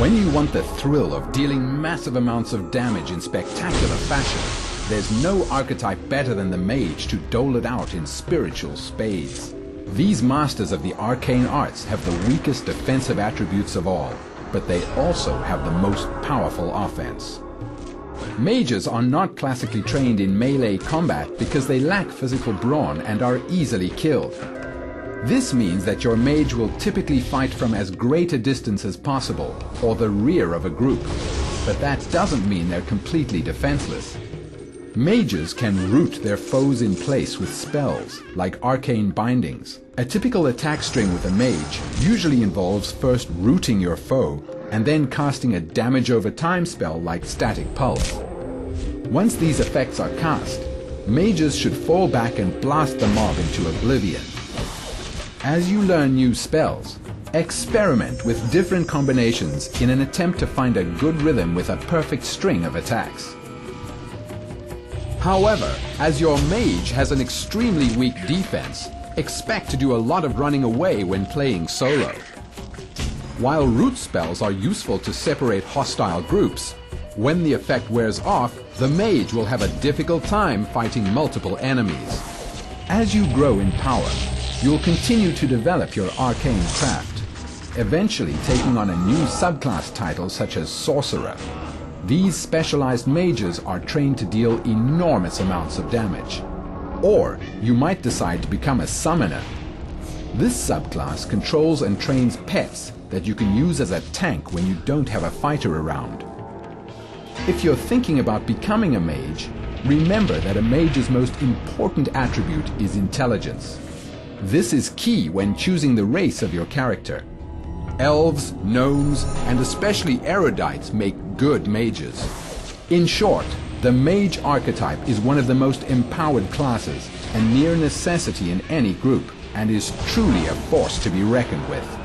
When you want the thrill of dealing massive amounts of damage in spectacular fashion, there's no archetype better than the Mage to dole it out in spiritual spades. These masters of the arcane arts have the weakest defensive attributes of all, but they also have the most powerful offense. Mages are not classically trained in melee combat because they lack physical brawn and are easily killed. This means that your mage will typically fight from as great a distance as possible, or the rear of a group. But that doesn't mean they're completely defenseless. Mages can root their foes in place with spells, like arcane bindings. A typical attack string with a mage usually involves first rooting your foe, and then casting a damage over time spell like Static Pulse. Once these effects are cast, mages should fall back and blast the mob into oblivion. As you learn new spells, experiment with different combinations in an attempt to find a good rhythm with a perfect string of attacks. However, as your mage has an extremely weak defense, expect to do a lot of running away when playing solo. While root spells are useful to separate hostile groups, when the effect wears off, the mage will have a difficult time fighting multiple enemies. As you grow in power, you'll continue to develop your arcane craft, eventually taking on a new subclass title such as Sorcerer. These specialized mages are trained to deal enormous amounts of damage. Or you might decide to become a Summoner. This subclass controls and trains pets that you can use as a tank when you don't have a fighter around. If you're thinking about becoming a mage, remember that a mage's most important attribute is intelligence. This is key when choosing the race of your character. Elves, gnomes, and especially erudites make good mages. In short, the mage archetype is one of the most empowered classes, a near necessity in any group, and is truly a force to be reckoned with.